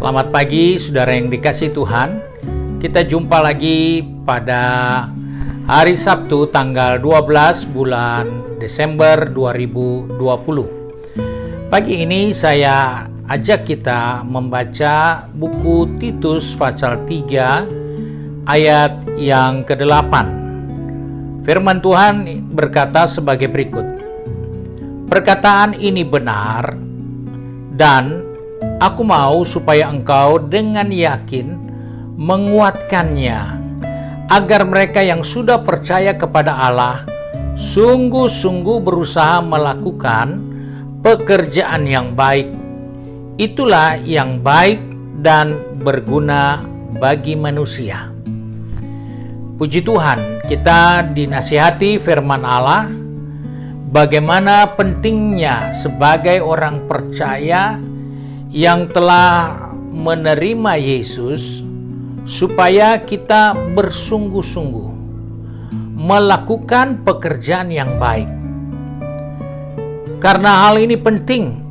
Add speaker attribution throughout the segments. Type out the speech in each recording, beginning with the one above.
Speaker 1: Selamat pagi saudara yang dikasihi Tuhan. Kita jumpa lagi pada hari Sabtu tanggal 12 bulan Desember 2020. Pagi ini saya ajak kita membaca buku Titus pasal 3 ayat yang ke-8. Firman Tuhan berkata sebagai berikut. Perkataan ini benar dan aku mau supaya engkau dengan yakin menguatkannya, agar mereka yang sudah percaya kepada Allah sungguh-sungguh berusaha melakukan pekerjaan yang baik. Itulah yang baik dan berguna bagi manusia. Puji Tuhan, kita dinasihati firman Allah bagaimana pentingnya sebagai orang percaya yang telah menerima Yesus, supaya kita bersungguh-sungguh melakukan pekerjaan yang baik. Karena hal ini penting.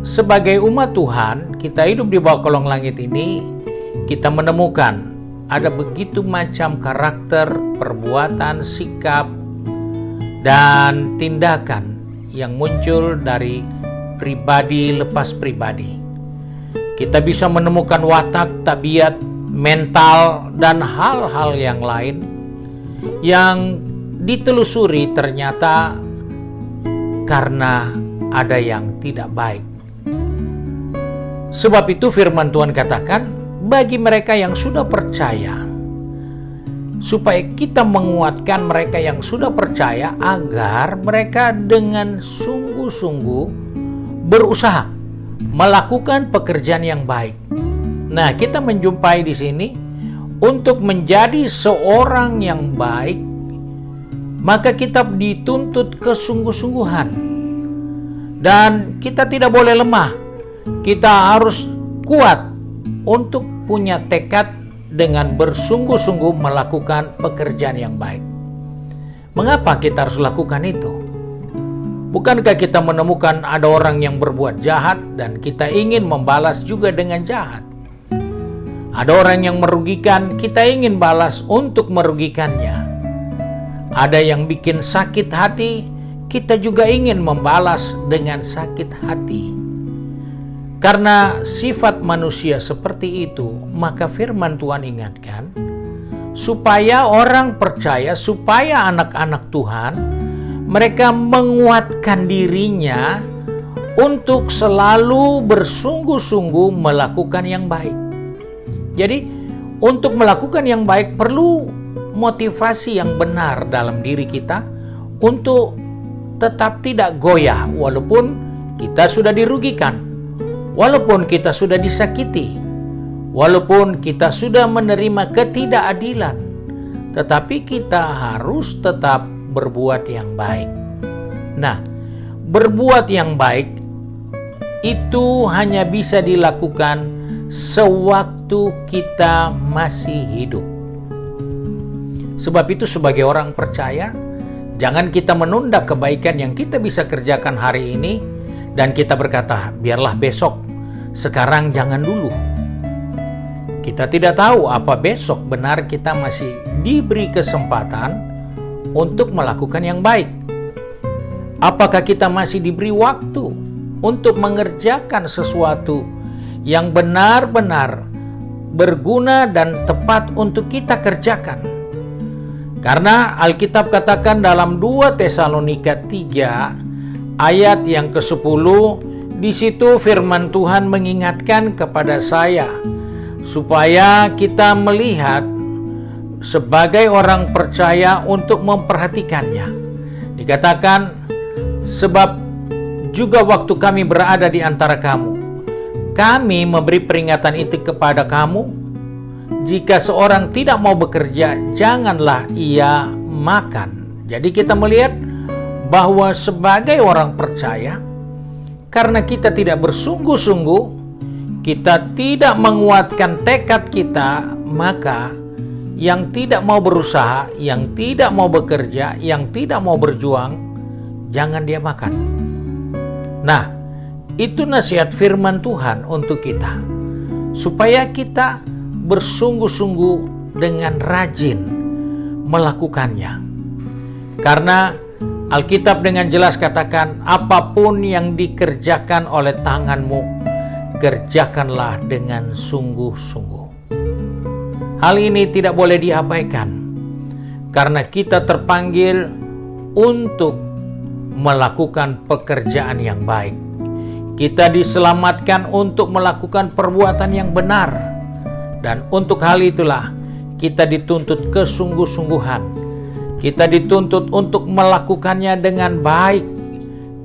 Speaker 1: Sebagai umat Tuhan, kita hidup di bawah kolong langit ini, kita menemukan ada begitu macam karakter, perbuatan, sikap, dan tindakan yang muncul dari pribadi lepas pribadi. Kita bisa menemukan watak, tabiat, mental, dan hal-hal yang lain yang ditelusuri ternyata karena ada yang tidak baik. Sebab itu firman Tuhan katakan, bagi mereka yang sudah percaya, supaya kita menguatkan mereka yang sudah percaya agar mereka dengan sungguh-sungguh berusaha melakukan pekerjaan yang baik. Nah, kita menjumpai di sini untuk menjadi seorang yang baik, maka kita dituntut kesungguh-sungguhan. Dan kita tidak boleh lemah. Kita harus kuat untuk punya tekad dengan bersungguh-sungguh melakukan pekerjaan yang baik. Mengapa kita harus lakukan itu? Bukankah kita menemukan ada orang yang berbuat jahat dan kita ingin membalas juga dengan jahat? Ada orang yang merugikan, kita ingin balas untuk merugikannya. Ada yang bikin sakit hati, kita juga ingin membalas dengan sakit hati. Karena sifat manusia seperti itu, maka firman Tuhan ingatkan, supaya orang percaya, supaya anak-anak Tuhan, mereka menguatkan dirinya untuk selalu bersungguh-sungguh melakukan yang baik. Jadi, untuk melakukan yang baik perlu motivasi yang benar dalam diri kita untuk tetap tidak goyah walaupun kita sudah dirugikan, walaupun kita sudah disakiti, walaupun kita sudah menerima ketidakadilan, tetapi kita harus tetap berbuat yang baik. Nah, berbuat yang baik itu hanya bisa dilakukan sewaktu kita masih hidup. Sebab itu sebagai orang percaya, jangan kita menunda kebaikan yang kita bisa kerjakan hari ini dan kita berkata, biarlah besok, sekarang jangan dulu. Kita tidak tahu apa besok, benar kita masih diberi kesempatan untuk melakukan yang baik. Apakah kita masih diberi waktu untuk mengerjakan sesuatu yang benar-benar berguna dan tepat untuk kita kerjakan? Karena Alkitab katakan dalam 2 Tesalonika 3 ayat yang ke-10, di situ firman Tuhan mengingatkan kepada saya supaya kita melihat sebagai orang percaya untuk memperhatikannya. Dikatakan, sebab juga waktu kami berada di antara kamu, kami memberi peringatan itu kepada kamu, jika seorang tidak mau bekerja, janganlah ia makan. Jadi kita melihat bahwa sebagai orang percaya, karena kita tidak bersungguh-sungguh, kita tidak menguatkan tekad kita, maka yang tidak mau berusaha, yang tidak mau bekerja, yang tidak mau berjuang, jangan dia makan. Nah, itu nasihat firman Tuhan untuk kita. supaya kita bersungguh-sungguh dengan rajin melakukannya. Karena Alkitab dengan jelas katakan, apapun yang dikerjakan oleh tanganmu, kerjakanlah dengan sungguh-sungguh. Hal ini tidak boleh diabaikan, karena kita terpanggil untuk melakukan pekerjaan yang baik. Kita diselamatkan untuk melakukan perbuatan yang benar, dan untuk hal itulah kita dituntut kesungguh-sungguhan. Kita dituntut untuk melakukannya dengan baik,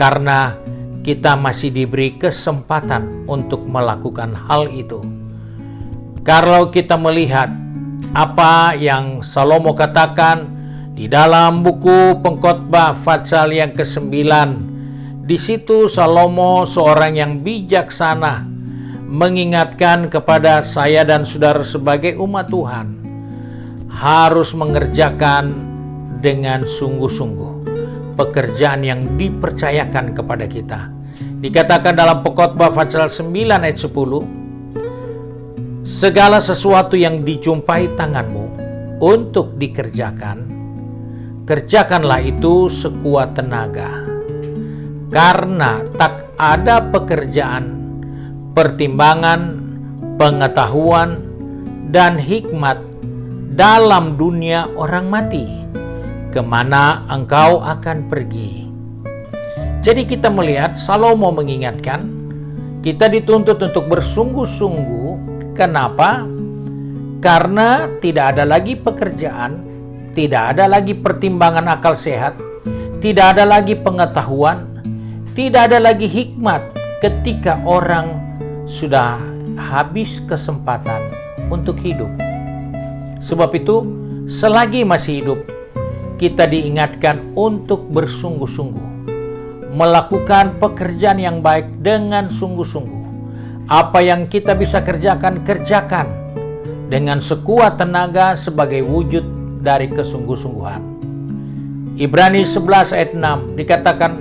Speaker 1: karena kita masih diberi kesempatan untuk melakukan hal itu. Kalau kita melihat apa yang Salomo katakan di dalam buku Pengkhotbah pasal yang ke-9, di situ Salomo, seorang yang bijaksana, mengingatkan kepada saya dan saudara sebagai umat Tuhan, harus mengerjakan dengan sungguh-sungguh pekerjaan yang dipercayakan kepada kita. Dikatakan dalam Pengkhotbah pasal 9 ayat 10, segala sesuatu yang dijumpai tanganmu untuk dikerjakan, kerjakanlah itu sekuat tenaga, karena tak ada pekerjaan, pertimbangan, pengetahuan, dan hikmat dalam dunia orang mati, kemana engkau akan pergi. Jadi kita melihat Salomo mengingatkan kita dituntut untuk bersungguh-sungguh. Kenapa? Karena tidak ada lagi pekerjaan, tidak ada lagi pertimbangan akal sehat, tidak ada lagi pengetahuan, tidak ada lagi hikmat ketika orang sudah habis kesempatan untuk hidup. Sebab itu, selagi masih hidup, kita diingatkan untuk bersungguh-sungguh melakukan pekerjaan yang baik dengan sungguh-sungguh. Apa yang kita bisa kerjakan, kerjakan dengan sekuat tenaga sebagai wujud dari kesungguh-sungguhan. Ibrani 11 ayat 6 dikatakan,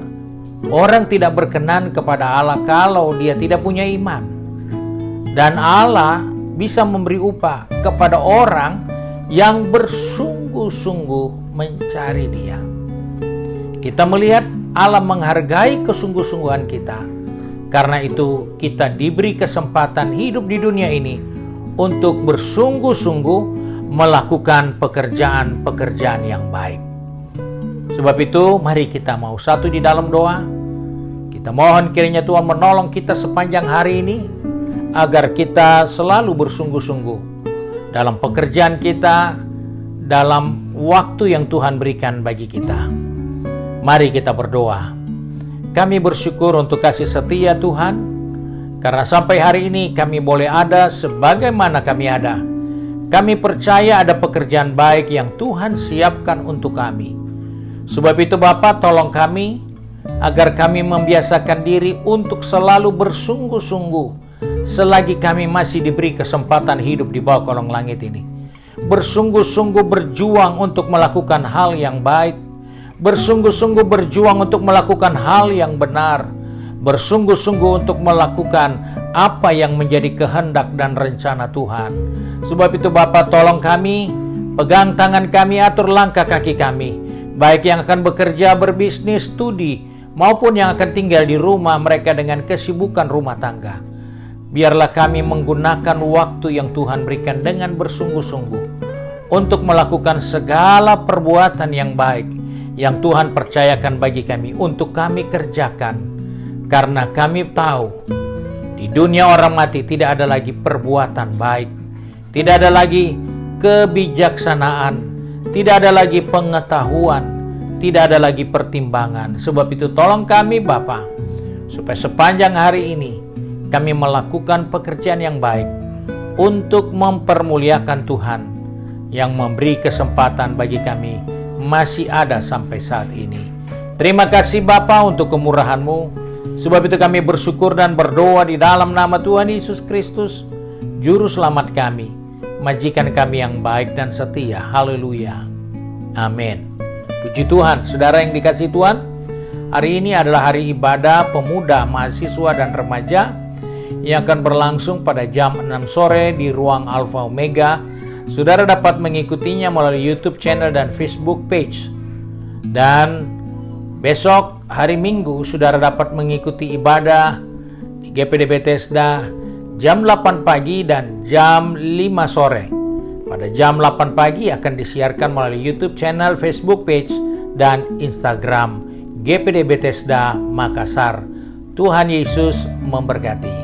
Speaker 1: orang tidak berkenan kepada Allah kalau dia tidak punya iman. Dan Allah bisa memberi upah kepada orang yang bersungguh-sungguh mencari Dia. Kita melihat Allah menghargai kesungguh-sungguhan kita. Karena itu kita diberi kesempatan hidup di dunia ini untuk bersungguh-sungguh melakukan pekerjaan-pekerjaan yang baik. Sebab itu mari kita mau satu di dalam doa. Kita mohon kiranya Tuhan menolong kita sepanjang hari ini, agar kita selalu bersungguh-sungguh dalam pekerjaan kita, dalam waktu yang Tuhan berikan bagi kita. Mari kita berdoa. Kami bersyukur untuk kasih setia Tuhan, karena sampai hari ini kami boleh ada sebagaimana kami ada. Kami percaya ada pekerjaan baik yang Tuhan siapkan untuk kami. Sebab itu Bapa, tolong kami agar kami membiasakan diri untuk selalu bersungguh-sungguh selagi kami masih diberi kesempatan hidup di bawah kolong langit ini. Bersungguh-sungguh berjuang untuk melakukan hal yang baik, bersungguh-sungguh berjuang untuk melakukan hal yang benar, bersungguh-sungguh untuk melakukan apa yang menjadi kehendak dan rencana Tuhan. Sebab itu Bapa, tolong kami, pegang tangan kami, atur langkah kaki kami, baik yang akan bekerja, berbisnis, studi, maupun yang akan tinggal di rumah mereka dengan kesibukan rumah tangga. Biarlah kami menggunakan waktu yang Tuhan berikan dengan bersungguh-sungguh untuk melakukan segala perbuatan yang baik yang Tuhan percayakan bagi kami untuk kami kerjakan. Karena kami tahu di dunia orang mati tidak ada lagi perbuatan baik, tidak ada lagi kebijaksanaan, tidak ada lagi pengetahuan, tidak ada lagi pertimbangan. Sebab itu tolong kami Bapa, supaya sepanjang hari ini kami melakukan pekerjaan yang baik untuk mempermuliakan Tuhan yang memberi kesempatan bagi kami masih ada sampai saat ini. Terima kasih Bapa untuk kemurahan-Mu. Sebab itu kami bersyukur dan berdoa di dalam nama Tuhan Yesus Kristus, Juru Selamat kami, majikan kami yang baik dan setia. Haleluya. Amin. Puji Tuhan, saudara yang dikasihi Tuhan, hari ini adalah hari ibadah pemuda, mahasiswa, dan remaja yang akan berlangsung pada jam 6 sore di ruang Alpha Omega. Saudara dapat mengikutinya melalui YouTube channel dan Facebook page. Dan besok hari Minggu, saudara dapat mengikuti ibadah di GPD Bethesda jam 8 pagi dan jam 5 sore. Pada jam 8 pagi akan disiarkan melalui YouTube channel, Facebook page, dan Instagram GPD Bethesda Makassar. Tuhan Yesus memberkati.